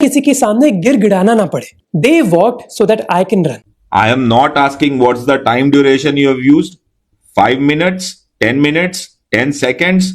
किसी के सामने गिड़गिड़ाना ना पड़े। They walked so that I can run. I am not asking what's the time duration you have used. 5 minutes, 10 minutes, 10 seconds.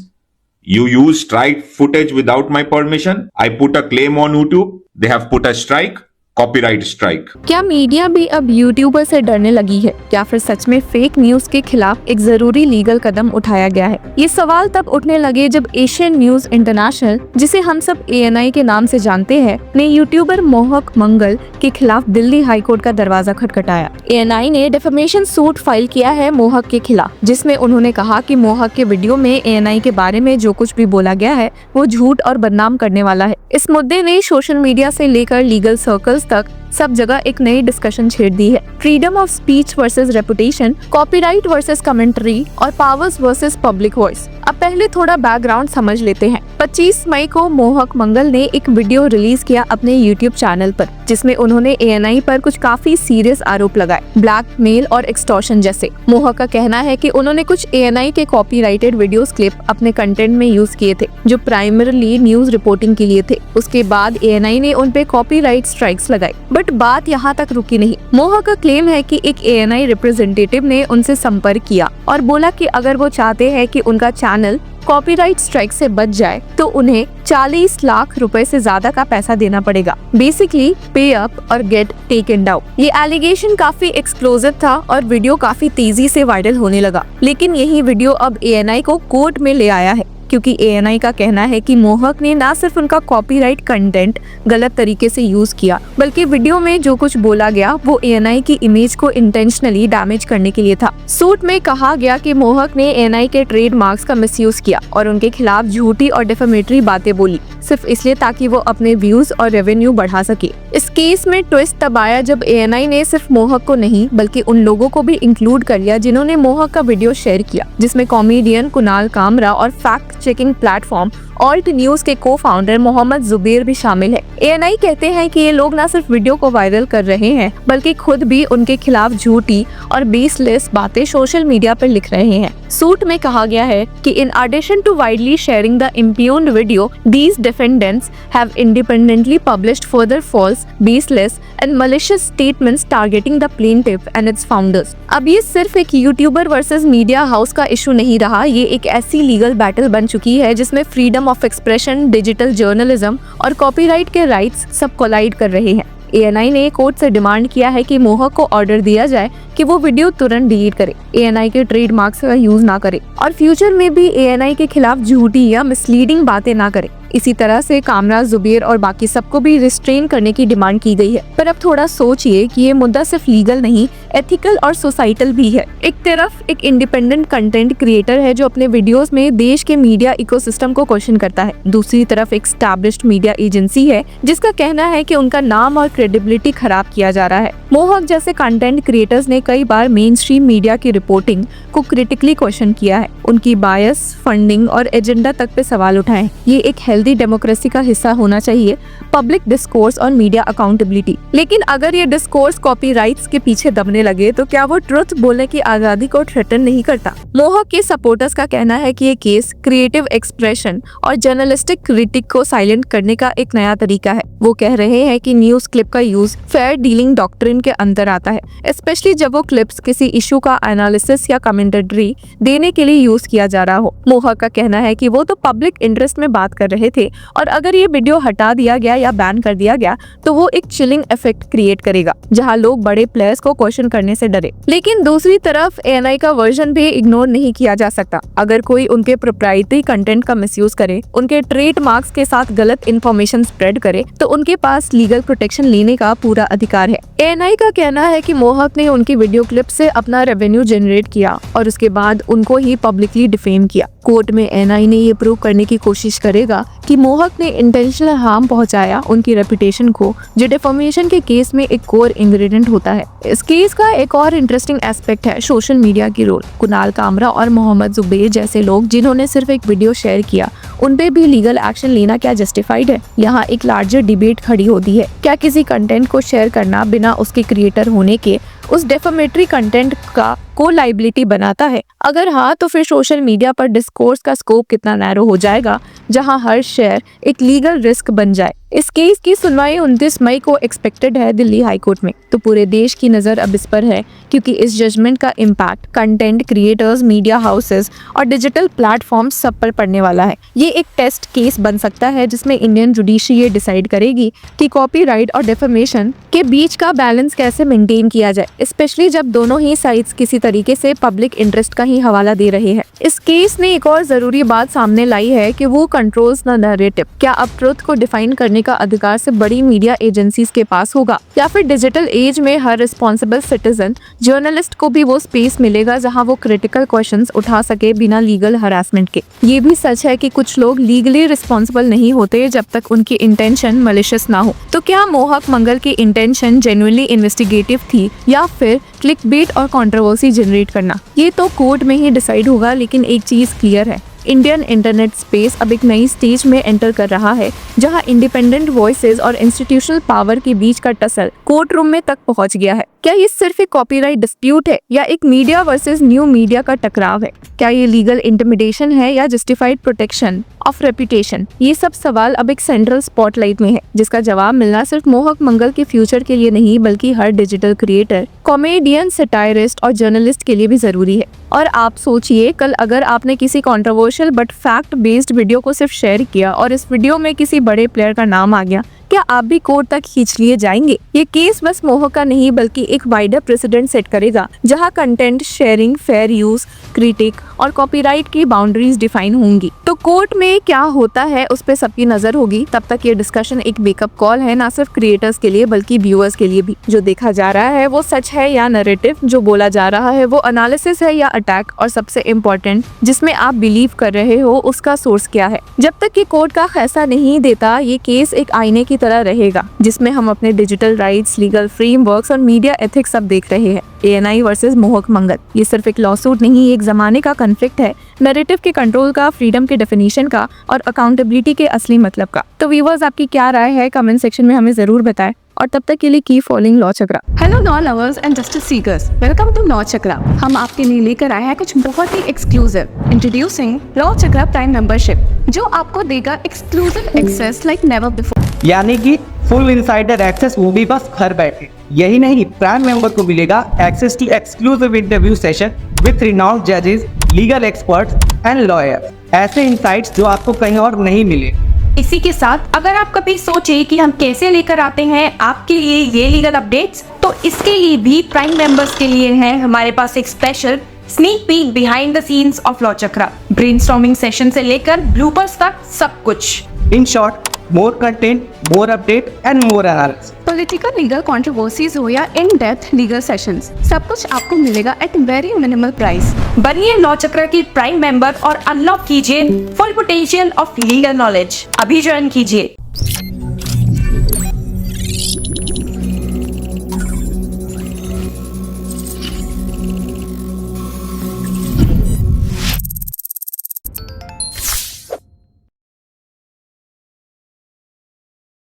You use strike footage without my permission. I put a claim on YouTube. They have put a strike. Copyright strike. क्या media भी अब YouTuber से डरने लगी है या फिर सच में फेक न्यूज के खिलाफ एक जरूरी लीगल कदम उठाया गया है? ये सवाल तब उठने लगे जब एशियन न्यूज इंटरनेशनल, जिसे हम सब ANI के नाम से जानते हैं, ने यूट्यूबर मोहक मंगल के खिलाफ दिल्ली हाई कोर्ट का दरवाजा खटखटाया। ANI ने डिफेमेशन सूट फाइल किया है मोहक के खिलाफ, जिसमें उन्होंने कहा कि मोहक के वीडियो में ANI के बारे में जो कुछ भी बोला गया है वो झूठ और बदनाम करने वाला है। इस मुद्दे ने सोशल मीडिया से लेकर लीगल सर्कल्स तक सब जगह एक नई डिस्कशन छेड़ दी है। Freedom of speech versus reputation, copyright versus commentary और पावर्स वर्सेस पब्लिक वॉइस। अब पहले थोड़ा बैकग्राउंड समझ लेते हैं। 25 मई को मोहक मंगल ने एक वीडियो रिलीज किया अपने YouTube चैनल पर, जिसमें उन्होंने ANI पर कुछ काफी सीरियस आरोप लगाए, ब्लैकमेल और एक्सटॉर्शन जैसे। मोहक का कहना है कि उन्होंने कुछ ANI के कॉपीराइटेड वीडियोस क्लिप अपने कंटेंट में यूज किए थे, जो प्राइमरीली न्यूज रिपोर्टिंग के लिए थे। उसके बाद ANI ने उन पे कॉपीराइट स्ट्राइक्स लगाई। बट बात यहाँ तक रुकी नहीं। मोहक का क्लेम है कि एक ANI रिप्रेजेंटेटिव ने उनसे संपर्क किया और बोला कि अगर वो चाहते हैं कि उनका चैनल कॉपीराइट स्ट्राइक से बच जाए तो उन्हें 40 लाख रुपए से ज्यादा का पैसा देना पड़ेगा। बेसिकली पे अप और गेट टेकन डाउन। ये एलिगेशन काफी एक्सप्लोजिव था और वीडियो काफी तेजी से वायरल होने लगा। लेकिन यही वीडियो अब ANI को कोर्ट में ले आया है, क्योंकि ANI का कहना है कि मोहक ने न सिर्फ उनका कॉपीराइट कंटेंट गलत तरीके से यूज किया, बल्कि वीडियो में जो कुछ बोला गया वो ANI की इमेज को इंटेंशनली डैमेज करने के लिए था। सूट में कहा गया कि मोहक ने ANI के ट्रेडमार्क्स का मिसयूज किया और उनके खिलाफ झूठी और डिफेमेटरी बातें बोली, सिर्फ इसलिए ताकि वो अपने व्यूज और रेवेन्यू बढ़ा सके। इस केस में ट्विस्ट तब आया जब ANI ने सिर्फ मोहक को नहीं बल्कि उन लोगों को भी इंक्लूड कर लिया जिन्होंने मोहक का वीडियो शेयर किया, जिसमें कॉमेडियन कुणाल कामरा और fact checking platform alt news के को-फाउंडर मोहम्मद जुबैर भी शामिल है। ANI कहते हैं कि ये लोग न सिर्फ वीडियो को वायरल कर रहे हैं बल्कि खुद भी उनके खिलाफ झूठी और बेसलेस बातें सोशल मीडिया पर लिख रहे हैं। सूट में कहा गया है कि in addition to widely sharing the impugned video, these defendants have independently published further false, baseless and malicious statements targeting the plaintiff and its founders। अब ये सिर्फ एक यूट्यूबर वर्सेस मीडिया हाउस का इशू नहीं रहा, ये एक ऐसी लीगल बैटल बन चुकी है जिसमें freedom of expression, digital journalism और कॉपीराइट के राइट्स सब कोलाइड कर रहे हैं। ANI ने कोर्ट से डिमांड किया है कि मोहक को ऑर्डर दिया जाए कि वो वीडियो तुरंत डिलीट करे, ANI के ट्रेडमार्क्स का यूज ना करे और फ्यूचर में भी ANI के खिलाफ झूठी या मिसलीडिंग बातें ना करे। इसी तरह से कामरा, जुबैर और बाकी सबको भी रिस्ट्रेन करने की डिमांड की गई है। पर अब थोड़ा सोचिए कि ये मुद्दा सिर्फ लीगल नहीं, एथिकल और सोसाइटल भी है। एक तरफ एक इंडिपेंडेंट कंटेंट क्रिएटर है जो अपने वीडियोस में देश के मीडिया इकोसिस्टम को क्वेश्चन करता है, दूसरी तरफ एक एस्टैब्लिश्ड मीडिया एजेंसी है जिसका कहना है कि उनका नाम और क्रेडिबिलिटी खराब किया जा रहा है। मोहक जैसे कंटेंट क्रिएटर्स ने कई बार मेन स्ट्रीम मीडिया की रिपोर्टिंग को क्रिटिकली क्वेश्चन किया है, उनकी बायस, फंडिंग और एजेंडा तक पे सवाल उठाए। ये एक हेल्दी डेमोक्रेसी का हिस्सा होना चाहिए, पब्लिक डिस्कोर्स और मीडिया अकाउंटेबिलिटी। लेकिन अगर ये डिस्कोर्स कॉपीराइट्स के पीछे दबने लगे तो क्या वो ट्रुथ बोलने की आजादी को थ्रेटन नहीं करता? मोहक के सपोर्टर्स का कहना है कि ये केस क्रिएटिव एक्सप्रेशन और जर्नलिस्टिक क्रिटिक को साइलेंट करने का एक नया तरीका है। वो कह रहे हैं कि न्यूज क्लिप का यूज फेयर डीलिंग डॉक्ट्रिन के अंदर आता है, स्पेशली जब वो क्लिप्स किसी इशू का एनालिसिस या कमेंट्री देने के लिए यूज किया जा रहा हो। मोहक का कहना है कि वो तो पब्लिक इंटरेस्ट में बात कर रहे थे और अगर ये वीडियो हटा दिया गया या बैन कर दिया गया तो वो एक चिलिंग इफेक्ट क्रिएट करेगा जहां लोग बड़े प्लेयर्स को क्वेश्चन करने से डरे। लेकिन दूसरी तरफ ANI का वर्जन भी इग्नोर नहीं किया जा सकता। अगर कोई उनके प्रोप्राइटरी कंटेंट का मिसयूज करे, उनके ट्रेडमार्क्स के साथ गलत इंफॉर्मेशन स्प्रेड करे तो उनके पास लीगल प्रोटेक्शन लेने का पूरा अधिकार है। ANI का कहना है कि मोहक ने उनकी वीडियो क्लिप से अपना रेवेन्यू जनरेट किया और उसके बाद उनको ही पब्लिकली डिफेम किया। कोर्ट में ANI ने ये प्रूव करने की कोशिश करेगा कि मोहक ने इंटेंशनल हार्म पहुंचाया उनकी रेपुटेशन को, जो डिफेमेशन के केस में एक कोर इंग्रेडिएंट होता है। इस केस का एक और इंटरेस्टिंग एस्पेक्ट है सोशल मीडिया की रोल। कुणाल कामरा और मोहम्मद जुबैर जैसे लोग जिन्होंने सिर्फ एक वीडियो शेयर किया, उन पे भी लीगल एक्शन लेना क्या जस्टिफाइड है? यहाँ एक लार्जर डिबेट खड़ी होती है, क्या किसी कंटेंट को शेयर करना बिना उसके क्रिएटर होने के उस डेफेमेटरी कंटेंट का को लाइबिलिटी बनाता है? अगर हाँ, तो फिर सोशल मीडिया पर डिस्कोर्स का स्कोप कितना नैरो हो जाएगा, जहां हर शेयर एक लीगल रिस्क बन जाए। इस केस की सुनवाई 29 मई को एक्सपेक्टेड है दिल्ली हाई कोर्ट में। तो पूरे देश की नज़र अब इस पर है, क्योंकि इस जजमेंट का impact content creators, media houses और डिजिटल प्लेटफॉर्म्स सब पर पड़ने वाला है। ये एक टेस्ट केस बन सकता है जिसमें इंडियन जुडिशरी ये डिसाइड करेगी कि कॉपीराइट और डिफेमेशन के बीच का बैलेंस कैसे मेंटेन किया जाए, स्पेशली जब दोनों ही साइड्स किसी तरीके से पब्लिक इंटरेस्ट का ही हवाला दे रहे हैं। इस केस ने एक और जरूरी बात सामने लाई है कि वो कंट्रोल्स द नैरेटिव। क्या अब ट्रुथ को डिफाइन करने का अधिकार से बड़ी मीडिया एजेंसीज के पास होगा, या फिर डिजिटल एज में हर रिस्पॉन्सिबल सिटीजन जर्नलिस्ट को भी वो स्पेस मिलेगा जहां वो क्रिटिकल क्वेश्चंस उठा सके बिना लीगल हरासमेंट के? ये भी सच है कि कुछ लोग लीगली रिस्पॉन्सिबल नहीं होते जब तक उनकी इंटेंशन मलिशियस ना हो। तो क्या मोहक मंगल की इंटेंशन जेन्युइनली इन्वेस्टिगेटिव थी, या फिर क्लिकबेट और कंट्रोवर्सी जनरेट करना? ये तो कोर्ट में ही डिसाइड होगा। लेकिन एक चीज क्लियर है, इंडियन इंटरनेट स्पेस अब एक नई स्टेज में एंटर कर रहा है, जहां इंडिपेंडेंट वॉइसेस और इंस्टीट्यूशनल पावर के बीच का टसल कोर्ट रूम में तक पहुंच गया है। क्या ये सिर्फ एक कॉपीराइट डिस्प्यूट है, या एक मीडिया वर्सेस न्यू मीडिया का टकराव है? क्या ये लीगल इंटिमिडेशन है, या जस्टिफाइड प्रोटेक्शन ऑफ रेपुटेशन? ये सब सवाल अब एक सेंट्रल स्पॉटलाइट में है, जिसका जवाब मिलना सिर्फ मोहक मंगल के फ्यूचर के लिए नहीं, बल्कि हर डिजिटल क्रिएटर, कॉमेडियन, सटायरिस्ट और जर्नलिस्ट के लिए भी जरूरी है। और आप सोचिए, कल अगर आपने किसी controversial but fact based video को सिर्फ शेयर किया और इस वीडियो में किसी बड़े प्लेयर का नाम आ गया, क्या आप भी कोर्ट तक खींच लिए जाएंगे? ये केस बस मोहक का नहीं, बल्कि एक वाइडर प्रेसिडेंट सेट करेगा, जहां content sharing, fair use, critic और कॉपीराइट की बाउंड्रीज डिफाइन होंगी। तो कोर्ट में क्या होता है उस पे सबकी नजर होगी। तब तक ये डिस्कशन एक वेकअप कॉल है, ना सिर्फ क्रिएटर्स के लिए बल्कि व्यूअर्स के लिए भी। जो देखा जा रहा है वो सच है या नैरेटिव, जो बोला जा रहा है वो एनालिसिस है या अटैक, और सबसे इम्पोर्टेंट, जिसमें आप बिलीव कर रहे हो उसका सोर्स क्या है। जब तक कि कोर्ट का फैसला नहीं देता, ये केस एक आईने की तरह रहेगा, जिसमें हम अपने डिजिटल राइट्स, लीगल फ्रेमवर्क्स और मीडिया एथिक्स सब देख रहे हैं। ANI वर्सेस मोहक मंगल, ये सिर्फ एक लॉसूट नहीं, एक जमाने का कॉन्फ्लिक्ट है, नैरेटिव के कंट्रोल का, फ्रीडम के डेफिनेशन का और अकाउंटेबिलिटी के असली मतलब का। तो व्यूअर्स, आपकी क्या राय है कमेंट सेक्शन में हमें जरूर बताएं, और तब तक के लिए keep following Law Chakra. Hello law lovers and justice seekers, welcome to Law Chakra. हम आपके लिए लेकर आए हैं कुछ बहुत ही exclusive. Introducing Law Chakra prime membership, जो आपको देगा exclusive access like never before. यानी कि फुल इनसाइडर एक्सेस, वो भी बस घर बैठे। यही नहीं, प्राइम मेंबर को मिलेगा access to exclusive interview session with renowned जजेस, लीगल एक्सपर्ट्स एंड लॉयर्स। ऐसे इनसाइट्स जो आपको कहीं और नहीं मिले। इसी के साथ अगर आप कभी सोचे कि हम कैसे लेकर आते हैं आपके लिए ये लीगल अपडेट्स, तो इसके लिए भी प्राइम मेंबर्स के लिए है हमारे पास एक special sneak peek behind the scenes of law chakra. Brainstorming session से लेकर ब्लूपर्स तक सब कुछ। In short, more content, more update and more analysis. Political legal controversies हो या इन डेप्थ लीगल सेशंस, सब कुछ आपको मिलेगा एट वेरी मिनिमल प्राइस। बनिए लॉ चक्र की प्राइम मेंबर और अनलॉक कीजिए full potential of legal knowledge. अभी ज्वाइन कीजिए।